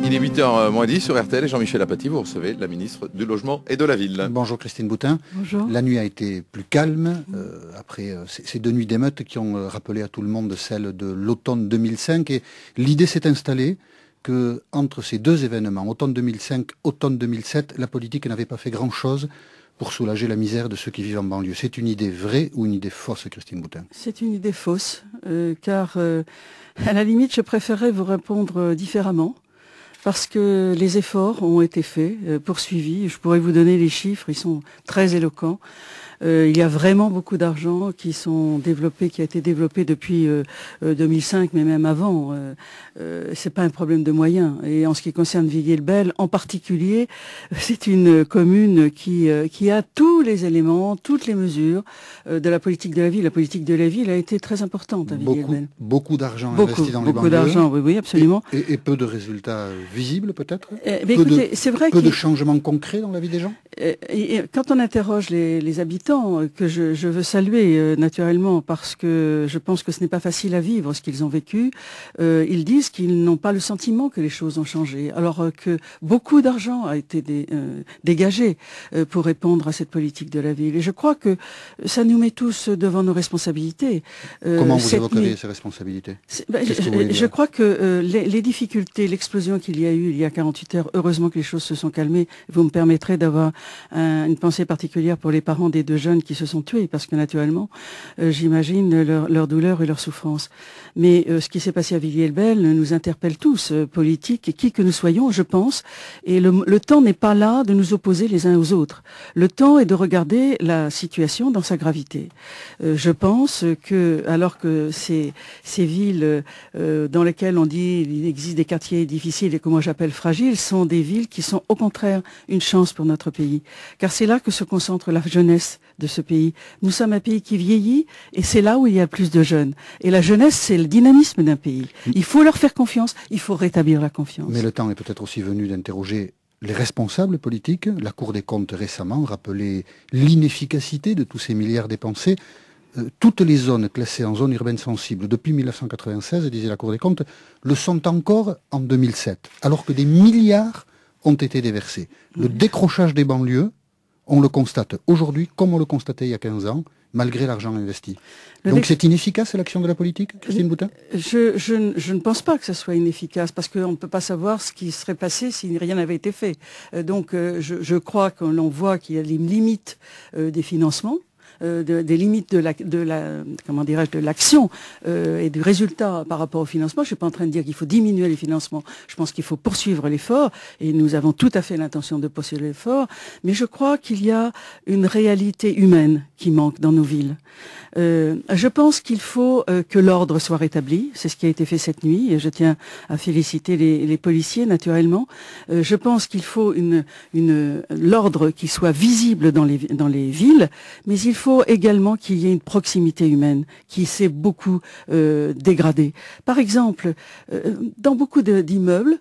Il est 8h moins 10 sur RTL et Jean-Michel Apathy, vous recevez la ministre du Logement et de la Ville. Bonjour Christine Boutin. Bonjour. La nuit a été plus calme après ces 2 nuits d'émeutes qui ont rappelé à tout le monde celle de l'automne 2005. Et l'idée s'est installée que entre ces 2 événements, automne 2005, automne 2007, la politique n'avait pas fait grand-chose pour soulager la misère de ceux qui vivent en banlieue. C'est une idée vraie ou une idée fausse, Christine Boutin? C'est une idée fausse, car à la limite, je préférerais vous répondre différemment. Parce que les efforts ont été faits, poursuivis. Je pourrais vous donner les chiffres, ils sont très éloquents. Il y a vraiment beaucoup d'argent qui a été développé depuis 2005, mais même avant. C'est pas un problème de moyens. Et en ce qui concerne Villiers-le-Bel, en particulier, c'est une commune qui a tous les éléments, toutes les mesures de la politique de la ville. La politique de la ville a été très importante à Villiers-le-Bel. Beaucoup d'argent investi dans les banlieues. Beaucoup d'argent, oui, absolument. Et peu de résultats visibles, peut-être. C'est vrai peu de changements concrets dans la vie des gens. Et quand on interroge les habitants, que je veux saluer naturellement, parce que je pense que ce n'est pas facile à vivre ce qu'ils ont vécu, ils disent qu'ils n'ont pas le sentiment que les choses ont changé, alors que beaucoup d'argent a été dégagé pour répondre à cette politique de la ville. Et je crois que ça nous met tous devant nos responsabilités. Comment vous évoqueriez ces responsabilités? Je crois que les difficultés, l'explosion qu'il y a eu il y a 48 heures, heureusement que les choses se sont calmées. Vous me permettrez d'avoir une pensée particulière pour les parents des 2 jeunes qui se sont tués, parce que naturellement, j'imagine leur douleur et leur souffrance. Mais ce qui s'est passé à Villiers-le-Bel nous interpelle tous, politiques, et qui que nous soyons, je pense. Et le temps n'est pas là de nous opposer les uns aux autres. Le temps est de regarder la situation dans sa gravité. Je pense que, alors que ces villes dans lesquelles on dit il existe des quartiers difficiles et que moi j'appelle fragiles, sont des villes qui sont au contraire une chance pour notre pays. Car c'est là que se concentre la jeunesse de ce pays. Nous sommes un pays qui vieillit et c'est là où il y a plus de jeunes. Et la jeunesse, c'est le dynamisme d'un pays. Il faut leur faire confiance, il faut rétablir la confiance. Mais le temps est peut-être aussi venu d'interroger les responsables politiques. La Cour des comptes récemment rappelait l'inefficacité de tous ces milliards dépensés. Toutes les zones classées en zone urbaine sensible depuis 1996, disait la Cour des comptes, le sont encore en 2007, alors que des milliards ont été déversés. Le décrochage des banlieues, on le constate aujourd'hui comme on le constatait il y a 15 ans, malgré l'argent investi. Donc c'est inefficace l'action de la politique, Christine Boutin? Je ne pense pas que ce soit inefficace, parce qu'on ne peut pas savoir ce qui serait passé si rien n'avait été fait. Donc je crois que l'on voit qu'il y a des limites des financements. Des limites de l'action et du résultat par rapport au financement. Je suis pas en train de dire qu'il faut diminuer les financements. Je pense qu'il faut poursuivre l'effort et nous avons tout à fait l'intention de poursuivre l'effort. Mais je crois qu'il y a une réalité humaine qui manque dans nos villes. Je pense qu'il faut que l'ordre soit rétabli. C'est ce qui a été fait cette nuit et je tiens à féliciter les policiers naturellement. Je pense qu'il faut l'ordre qui soit visible dans les villes, mais il faut également qu'il y ait une proximité humaine qui s'est beaucoup dégradée. Par exemple, dans beaucoup d'immeubles,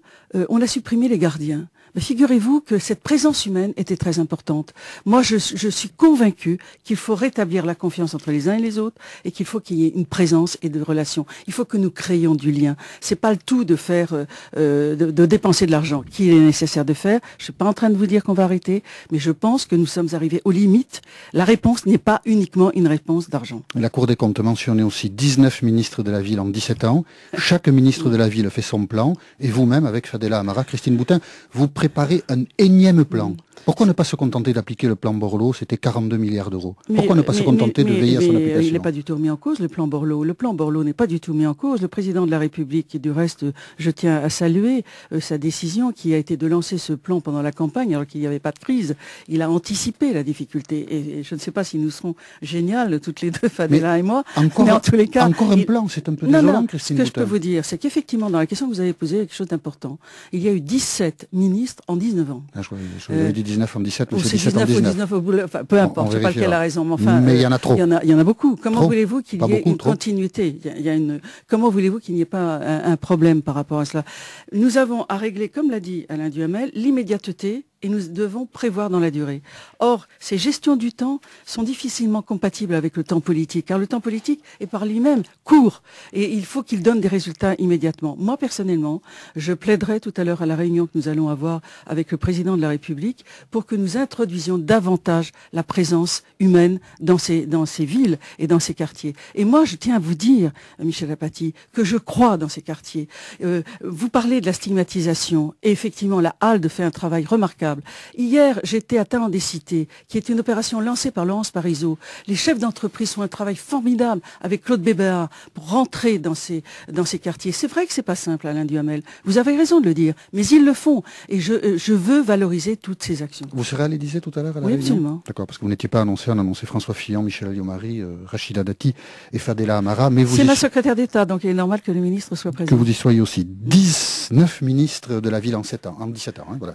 on a supprimé les gardiens. Mais figurez-vous que cette présence humaine était très importante. Moi, je suis convaincue qu'il faut rétablir la confiance entre les uns et les autres et qu'il faut qu'il y ait une présence et de relations. Il faut que nous créions du lien. C'est pas le tout de faire, de dépenser de l'argent qu'il est nécessaire de faire. Je suis pas en train de vous dire qu'on va arrêter, mais je pense que nous sommes arrivés aux limites. La réponse n'est pas uniquement une réponse d'argent. La Cour des comptes mentionnait aussi 19 ministres de la ville en 17 ans. Chaque ministre de la ville fait son plan et vous-même, avec Fadela Amara, Christine Boutin, vous préparer un énième plan. Pourquoi ne pas se contenter d'appliquer le plan Borloo? C'était 42 milliards d'euros. Pourquoi ne pas se contenter de veiller à son application? Il n'est pas du tout mis en cause, le plan Borloo. Le plan Borloo n'est pas du tout mis en cause. Le président de la République, et du reste, je tiens à saluer sa décision qui a été de lancer ce plan pendant la campagne, alors qu'il n'y avait pas de crise. Il a anticipé la difficulté. Et je ne sais pas si nous serons géniales, toutes les deux, Fadela et moi. Mais en tous les cas... Encore un plan, c'est un peu désolant, Christine Boutin. Ce que je peux vous dire, c'est qu'effectivement, dans la question que vous avez posée, il y a quelque chose d'important. Il y a eu 17 ministres en 19 ans. Je vous avais dit 19 en 17, ou c'est 17 en 19. Enfin, peu importe, je ne sais pas lequel a raison, mais enfin... Mais il y en a trop. Il y en a beaucoup. Comment voulez-vous qu'il y ait une continuité? Comment voulez-vous qu'il n'y ait pas un problème par rapport à cela? Nous avons à régler, comme l'a dit Alain Duhamel, l'immédiateté et nous devons prévoir dans la durée. Or, ces gestions du temps sont difficilement compatibles avec le temps politique, car le temps politique est par lui-même court et il faut qu'il donne des résultats immédiatement. Moi, personnellement, je plaiderai tout à l'heure à la réunion que nous allons avoir avec le président de la République pour que nous introduisions davantage la présence humaine dans ces villes et dans ces quartiers. Et moi, je tiens à vous dire, Michel Apathy, que je crois dans ces quartiers. Vous parlez de la stigmatisation et effectivement, la HALDE fait un travail remarquable. Hier, j'étais à Tahan-des-Cités, qui est une opération lancée par Laurence Parisot. Les chefs d'entreprise font un travail formidable avec Claude Bébéa pour rentrer dans ces quartiers. C'est vrai que c'est pas simple, Alain Duhamel. Vous avez raison de le dire, mais ils le font. Et je veux valoriser toutes ces actions. Vous serez à l'Élysée tout à l'heure à la Oui, réunion ? absolument. D'accord, parce que vous n'étiez pas annoncé, on a annoncé François Fillon, Michel Alliot-Marie, Rachida Dati et Fadela Amara. Mais c'est ma secrétaire d'État, donc il est normal que le ministre soit présent. Que vous y soyez aussi. 19 ministres de la ville en 17 ans. Hein, voilà.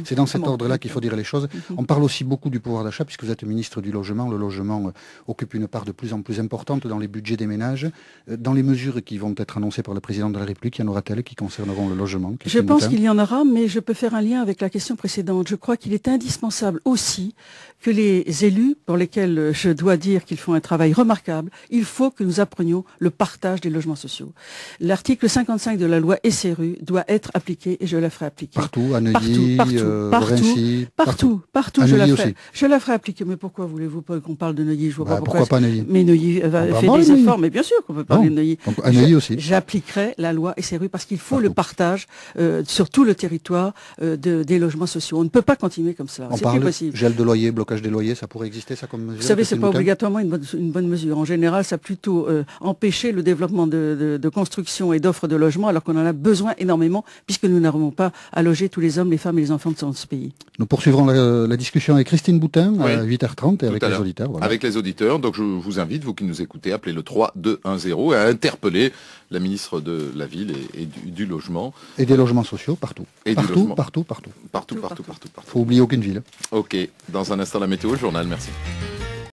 C'est dans cet ordre-là qu'il faut dire les choses. On parle aussi beaucoup du pouvoir d'achat, puisque vous êtes ministre du logement. Le logement occupe une part de plus en plus importante dans les budgets des ménages. Dans les mesures qui vont être annoncées par le président de la République, il y en aura-t-elle qui concerneront le logement ? Je pense qu'il y en aura, mais je peux faire un lien avec la question précédente. Je crois qu'il est indispensable aussi que les élus, pour lesquels je dois dire qu'ils font un travail remarquable, il faut que nous apprenions le partage des logements sociaux. L'article 55 de la loi SRU doit être appliqué et je la ferai appliquer. Partout, à Neuilly, partout, je la ferai appliquer. Mais pourquoi voulez-vous pas qu'on parle de Neuilly? Je vois pas pourquoi pas Neuilly. Mais Neuilly fait des efforts, mais bien sûr qu'on peut parler de Neuilly. Donc, à Neuilly aussi. J'appliquerai la loi SRU parce qu'il faut le partage sur tout le territoire des logements sociaux. On ne peut pas continuer comme ça. C'est plus possible. Gel de loyer, blocage des loyers, ça pourrait exister ça comme mesure? Vous savez, c'est pas obligatoirement une bonne mesure. En général, ça a plutôt empêché le développement de construction et d'offres de logements, alors qu'on en a besoin énormément, puisque nous n'arrivons pas à loger tous les hommes, les femmes et les enfants de ce pays. Nous poursuivrons la discussion avec Christine Boutin à 8h30 et avec les auditeurs. Voilà. Avec les auditeurs, donc je vous invite, vous qui nous écoutez, à appeler le 3210 et à interpeller la ministre de la Ville et du Logement. Et des logements sociaux, partout. Et partout. Faut oublier aucune ville. Ok, dans un instant la météo, le journal, merci.